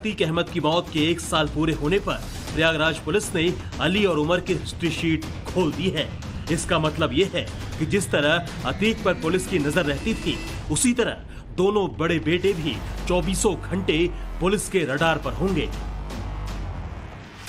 अतीक अहमद की मौत के 1 साल पूरे होने पर प्रयागराज पुलिस ने अली और उमर की हिस्ट्री शीट खोल दी है। इसका मतलब ये है कि जिस तरह अतीक पर पुलिस की नजर रहती थी, उसी तरह दोनों बड़े बेटे भी 24 घंटे पुलिस के रडार पर होंगे।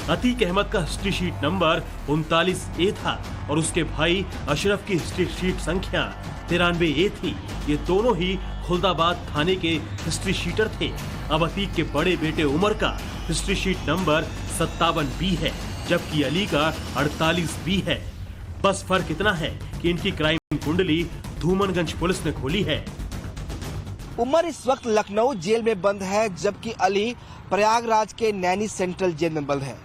अतीक अहमद का हिस्ट्री शीट नंबर 39A था और उसके भाई अशरफ की हिस्ट्री शीट संख्या 93A थी। ये दोनों ही खुलदाबाद थाने के हिस्ट्री शीटर थे। अब अतीक के बड़े बेटे उमर का हिस्ट्री शीट नंबर 57B है, जबकि अली का 48B है। बस फर्क इतना है कि इनकी क्राइम कुंडली धूमनगंज पुलिस ने खोली है। उमर इस वक्त लखनऊ जेल में बंद है, जबकि अली प्रयागराज के नैनी सेंट्रल जेल में बंद है।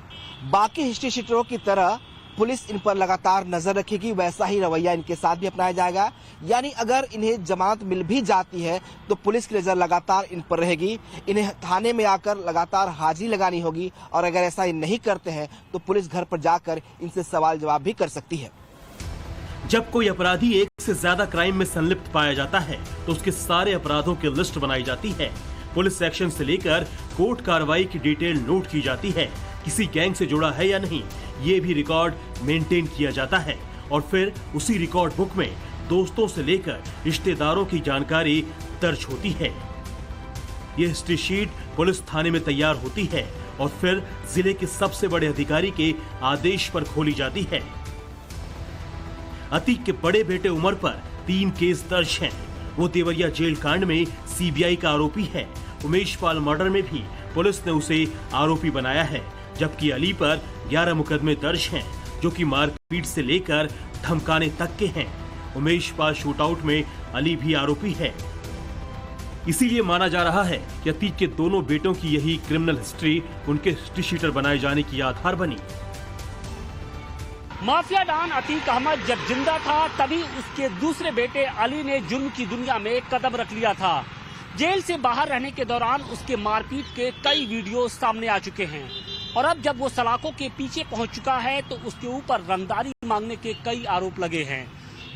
बाकी हिस्ट्री शीटरों की तरह पुलिस इन पर लगातार नजर रखेगी, वैसा ही रवैया इनके साथ भी अपनाया जाएगा। यानी अगर इन्हें जमानत मिल भी जाती है तो पुलिस की नजर लगातार इन पर रहेगी। इन्हें थाने में आकर लगातार हाजिरी लगानी होगी और अगर ऐसा ये नहीं करते हैं तो पुलिस घर पर जाकर इनसे सवाल जवाब भी कर सकती है। जब कोई अपराधी एक से ज्यादा क्राइम में संलिप्त पाया जाता है तो उसके सारे अपराधों की लिस्ट बनाई जाती है। पुलिस एक्शन से लेकर कोर्ट कार्रवाई की डिटेल नोट की जाती है। किसी गैंग से जुड़ा है या नहीं, ये भी रिकॉर्ड मेंटेन किया जाता है और फिर उसी रिकॉर्ड बुक में दोस्तों से लेकर रिश्तेदारों की जानकारी दर्ज होती है। ये हिस्ट्री शीट पुलिस थाने में तैयार होती है और फिर जिले के सबसे बड़े अधिकारी के आदेश पर खोली जाती है। अतीक के बड़े बेटे उमर पर 3 केस दर्ज हैं। वो देवरिया जेल कांड में सीबीआई का आरोपी है। उमेश पाल मर्डर में भी पुलिस ने उसे आरोपी बनाया है, जबकि अली पर 11 मुकदमे दर्ज हैं, जो कि मारपीट से लेकर धमकाने तक के हैं। उमेश पाल शूटआउट में अली भी आरोपी है। इसीलिए माना जा रहा है कि अतीक के दोनों बेटों की यही क्रिमिनल हिस्ट्री उनके हिस्ट्री शीटर बनाए जाने की आधार बनी। माफिया डॉन अतीक अहमद जब जिंदा था तभी उसके दूसरे बेटे अली ने जुर्म की दुनिया में कदम रख लिया था। जेल से बाहर रहने के दौरान उसके मारपीट के कई वीडियो सामने आ चुके हैं और अब जब वो सलाखों के पीछे पहुंच चुका है तो उसके ऊपर रंगदारी मांगने के कई आरोप लगे हैं।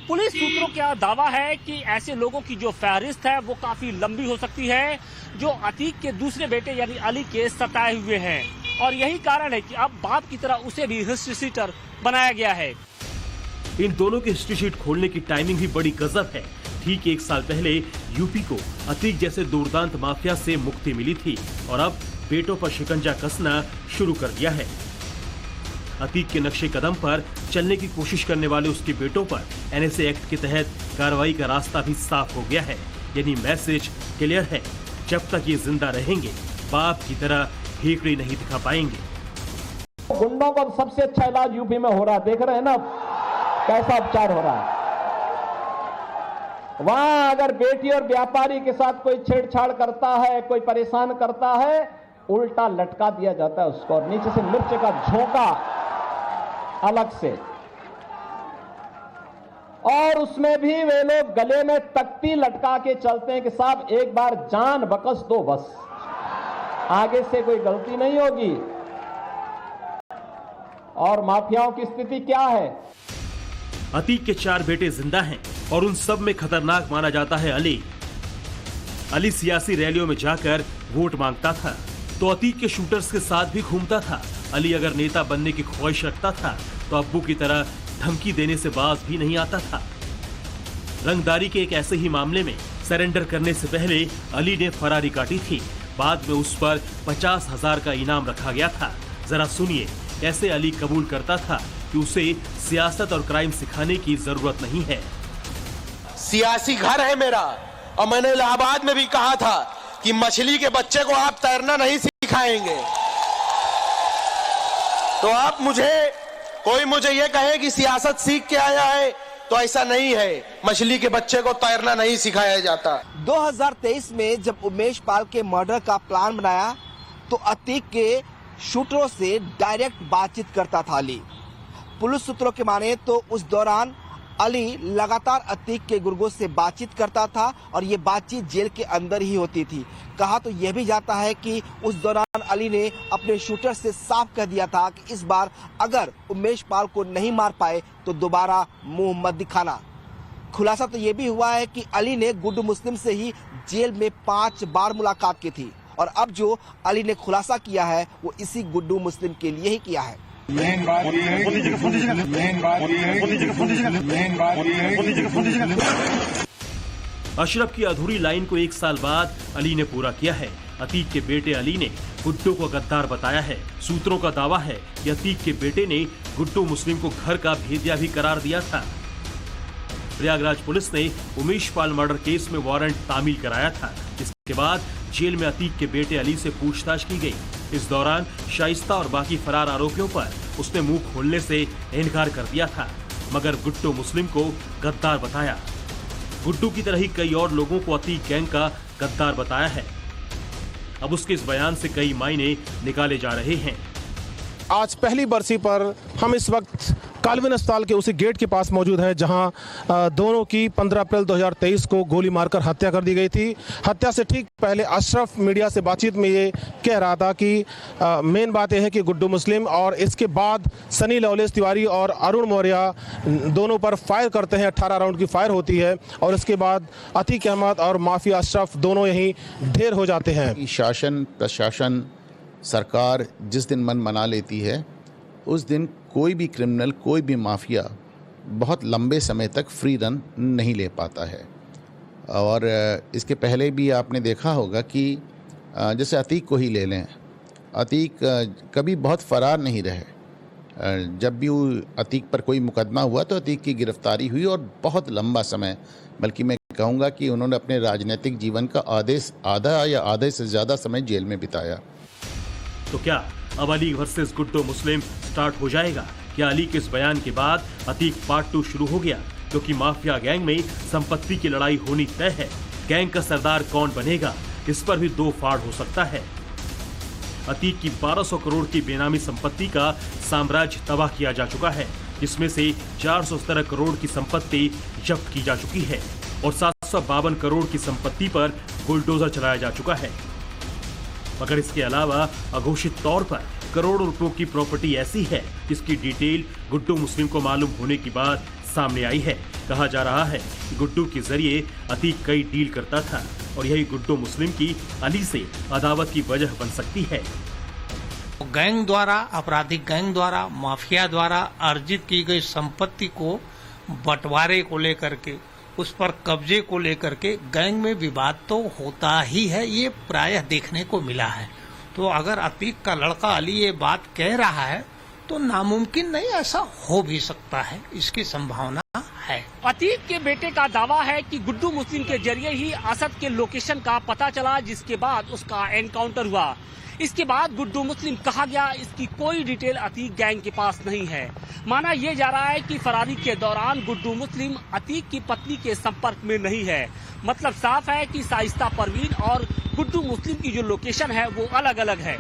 पुलिस सूत्रों का दावा है कि ऐसे लोगों की जो फहरिस्त है वो काफी लंबी हो सकती है, जो अतीक के दूसरे बेटे यानी अली के सताए हुए हैं और यही कारण है कि अब बाप की तरह उसे भी हिस्ट्री शीटर बनाया गया है। इन दोनों की हिस्ट्री शीट खोलने की टाइमिंग भी बड़ी गजब है। ठीक 1 साल पहले यूपी को अतीक जैसे दुर्दांत माफिया से मुक्ति मिली थी और अब बेटों पर शिकंजा कसना शुरू कर दिया है। अतीक के नक्शे कदम पर चलने की कोशिश करने वाले उसके बेटों पर एनएसए एक्ट के तहत कार्रवाई का रास्ता भी साफ हो गया है। यानी मैसेज क्लियर है, जब तक ये जिंदा रहेंगे बाप की तरह हेकड़ी नहीं दिखा पाएंगे। गुंडों का सबसे अच्छा इलाज यूपी में हो रहा है, देख रहे हैं ना कैसा उपचार हो रहा है। वहां अगर बेटी और व्यापारी के साथ कोई छेड़छाड़ करता है, कोई परेशान करता है, उल्टा लटका दिया जाता है उसको और नीचे से मिर्च का झोंका अलग से, और उसमें भी वे लोग गले में तख्ती लटका के चलते हैं कि साहब एक बार जान बकस दो, बस आगे से कोई गलती नहीं होगी। और माफियाओं की स्थिति क्या है? अतीक के 4 बेटे जिंदा हैं और उन सब में खतरनाक माना जाता है अली। अली सियासी रैलियों में जाकर वोट मांगता था तो अतीक के शूटर्स के साथ भी घूमता था। अली अगर नेता बनने की ख्वाहिश रखता था तो अब्बू की तरह धमकी देने से बाज भी नहीं आता था। रंगदारी के एक ऐसे ही मामले में सरेंडर करने से पहले अली ने फरारी काटी थी। बाद में उस पर 50,000 का इनाम रखा गया था। जरा सुनिए कैसे अली कबूल करता था कि उसे सियासत और क्राइम सिखाने की जरूरत नहीं है। सियासी घर है मेरा और मैंने इलाहाबाद में भी कहा था कि मछली के बच्चे को आप तैरना नहीं सिखाएंगे। तो आप कोई मुझे ये कहे कि सियासत सीख के आया है, तो ऐसा नहीं है। मछली के बच्चे को तैरना नहीं सिखाया जाता। 2023 में जब उमेश पाल के मर्डर का प्लान बनाया तो अतीक के शूटरों से डायरेक्ट बातचीत करता था अली। पुलिस सूत्रों के माने तो उस दौरान अली लगातार अतीक के गुर्गों से बातचीत करता था और ये बातचीत जेल के अंदर ही होती थी। कहा तो यह भी जाता है कि उस दौरान अली ने अपने शूटर से साफ कह दिया था कि इस बार अगर उमेश पाल को नहीं मार पाए तो दोबारा मुंह मत दिखाना। खुलासा तो यह भी हुआ है कि अली ने गुड्डू मुस्लिम से ही जेल में 5 बार मुलाकात की थी और अब जो अली ने खुलासा किया है वो इसी गुड्डू मुस्लिम के लिए ही किया है। अशरफ की अधूरी लाइन को 1 साल बाद अली ने पूरा किया है। अतीक के बेटे अली ने गुड्डू को गद्दार बताया है। सूत्रों का दावा है कि अतीक के बेटे ने गुड्डू मुस्लिम को घर का भेदिया भी करार दिया था। प्रयागराज पुलिस ने उमेश पाल मर्डर केस में वारंट तामील कराया था। इसके बाद जेल में अतीक के बेटे अली से पूछताछ की गई। इस दौरान शाइस्ता और बाकी फरार आरोपियों पर उसने मुंह खोलने से इनकार कर दिया था, मगर गुड्डू मुस्लिम को गद्दार बताया। गुड्डू की तरह ही कई और लोगों को अतीक गैंग का गद्दार बताया है। अब उसके इस बयान से कई मायने निकाले जा रहे हैं। आज पहली बरसी पर हम इस वक्त काल्विन अस्पताल के उसी गेट के पास मौजूद हैं जहां दोनों की 15 अप्रैल 2023 को गोली मारकर हत्या कर दी गई थी। हत्या से ठीक पहले अशरफ मीडिया से बातचीत में ये कह रहा था कि मेन बात यह है कि गुड्डू मुस्लिम और इसके बाद सनी लवलेश तिवारी और अरुण मौर्य दोनों पर फायर करते हैं। 18 राउंड की फायर होती है और इसके बाद अतीक अहमद और माफिया अशरफ दोनों यहीं ढेर हो जाते हैं। शासन प्रशासन सरकार जिस दिन मन मना लेती है उस दिन कोई भी क्रिमिनल, कोई भी माफिया बहुत लंबे समय तक फ्री रन नहीं ले पाता है। और इसके पहले भी आपने देखा होगा कि जैसे अतीक को ही ले लें, अतीक कभी बहुत फरार नहीं रहे। जब भी अतीक पर कोई मुकदमा हुआ तो अतीक की गिरफ्तारी हुई और बहुत लंबा समय, बल्कि मैं कहूँगा कि उन्होंने अपने राजनीतिक जीवन का आधा या आधे से ज़्यादा समय जेल में बिताया। तो क्या अब अली वर्सेस गुड्डू मुस्लिम स्टार्ट हो जाएगा? क्या अली के इस बयान के बाद अतीक पार्ट 2 शुरू हो गया? क्योंकि माफिया गैंग में संपत्ति की लड़ाई होनी तय है। गैंग का सरदार कौन बनेगा, इस पर भी 2 फाड़ हो सकता है। अतीक की 1200 करोड़ की बेनामी संपत्ति का साम्राज्य तबाह किया जा चुका है, जिसमें से 417 करोड़ की संपत्ति जब्त की जा चुकी है और 752 करोड़ की संपत्ति पर बुलडोजर चलाया जा चुका है। मगर इसके अलावा अघोषित तौर पर करोड़ों रुपयों की प्रॉपर्टी ऐसी है जिसकी डिटेल गुड्डू मुस्लिम को मालूम होने की बात सामने आई है। कहा जा रहा है कि गुड्डू के जरिए अतीक कई डील करता था और यही गुड्डू मुस्लिम की अली से अदावत की वजह बन सकती है। गैंग द्वारा, आपराधिक गैंग द्वारा, माफिया द्वारा अर्जित की गई संपत्ति को बंटवारे को लेकर के, उस पर कब्जे को लेकर के गैंग में विवाद तो होता ही है, ये प्रायः देखने को मिला है। तो अगर अतीक का लड़का अली ये बात कह रहा है तो नामुमकिन नहीं, ऐसा हो भी सकता है, इसकी संभावना है। अतीक के बेटे का दावा है कि गुड्डू मुस्लिम के जरिए ही असद के लोकेशन का पता चला, जिसके बाद उसका एनकाउंटर हुआ। इसके बाद गुड्डू मुस्लिम कहा गया, इसकी कोई डिटेल अतीक गैंग के पास नहीं है। माना यह जा रहा है कि फरारी के दौरान गुड्डू मुस्लिम अतीक की पत्नी के संपर्क में नहीं है। मतलब साफ है कि शाइस्ता परवीन और गुड्डू मुस्लिम की जो लोकेशन है वो अलग अलग है।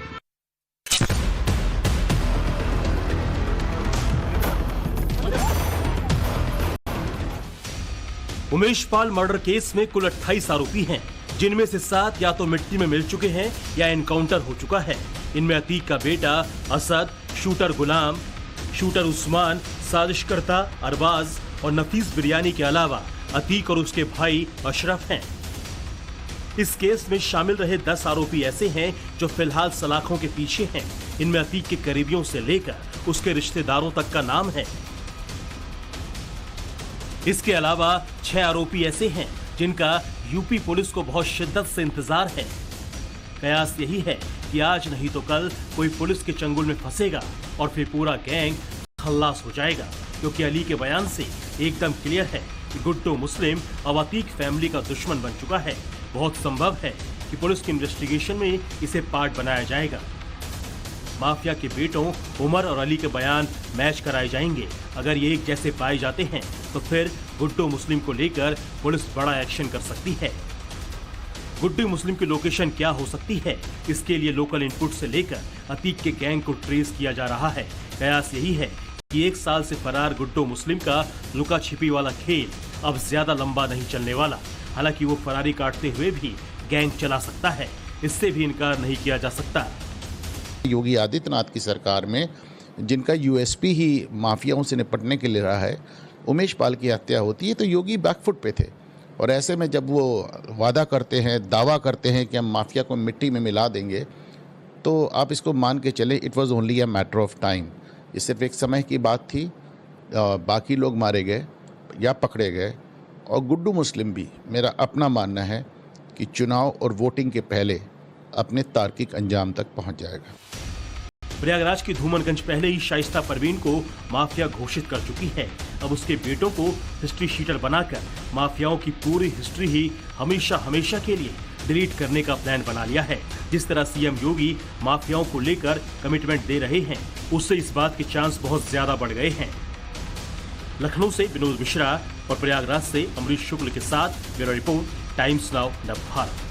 उमेश पाल मर्डर केस में कुल 28 आरोपी हैं, जिनमें से 7 या तो मिट्टी में मिल चुके हैं या एनकाउंटर हो चुका है। इनमें अतीक का बेटा असद, शूटर गुलाम, शूटर उस्मान, साजिशकर्ता अरबाज और नफीस बिरयानी के अलावा अतीक और उसके भाई अशरफ हैं। इस केस में शामिल रहे 10 आरोपी ऐसे हैं जो फिलहाल सलाखों के पीछे हैं। इनमें अतीक के करीबियों से लेकर उसके रिश्तेदारों तक का नाम है। इसके अलावा 6 आरोपी ऐसे हैं जिनका यूपी पुलिस को बहुत शिद्दत से इंतजार है। कयास यही है कि आज नहीं तो कल कोई पुलिस के चंगुल में फंसेगा और फिर पूरा गैंग खल्लास हो जाएगा, क्योंकि अली के बयान से एकदम क्लियर है कि गुड्डू मुस्लिम अब अतीक फैमिली का दुश्मन बन चुका है। बहुत संभव है कि पुलिस की इन्वेस्टिगेशन में इसे पार्ट बनाया जाएगा। माफिया के बेटों उमर और अली के बयान मैच कराए जाएंगे। अगर ये एक जैसे पाए जाते हैं तो फिर गुड्डू मुस्लिम को लेकर पुलिस बड़ा एक्शन कर सकती है। गुड्डू मुस्लिम की लोकेशन क्या हो सकती है, इसके लिए लोकल इनपुट से लेकर अतीक के गैंग को ट्रेस किया जा रहा है। कयास यही है कि 1 साल से फरार गुड्डू मुस्लिम का लुका छिपी वाला खेल अब ज्यादा लंबा नहीं चलने वाला। हालांकि वो फरारी काटते हुए भी गैंग चला सकता है, इससे भी इनकार नहीं किया जा सकता। योगी आदित्यनाथ की सरकार में जिनका यूएसपी ही माफियाओं से निपटने के लिए रहा है, उमेश पाल की हत्या होती है तो योगी बैकफुट पे थे और ऐसे में जब वो वादा करते हैं, दावा करते हैं कि हम माफिया को मिट्टी में मिला देंगे, तो आप इसको मान के चले it was only a matter of time. ये सिर्फ एक समय की बात थी। बाकी लोग मारे गए या पकड़े गए, और गुड्डू मुस्लिम भी, मेरा अपना मानना है कि चुनाव और वोटिंग के पहले अपने तार्किक अंजाम तक पहुंच जाएगा। प्रयागराज की धूमनगंज पहले ही शाइस्ता परवीन को माफिया घोषित कर चुकी है। अब उसके बेटों को हिस्ट्री शीटर बनाकर माफियाओं की पूरी हिस्ट्री ही हमेशा हमेशा के लिए डिलीट करने का प्लान बना लिया है। जिस तरह सीएम योगी माफियाओं को लेकर कमिटमेंट दे रहे हैं, उससे इस बात के चांस बहुत ज्यादा बढ़ गए हैं। लखनऊ से विनोद मिश्रा और प्रयागराज से अमरीश शुक्ल के साथ ब्यूरो रिपोर्ट, टाइम्स नाउ नव भारत।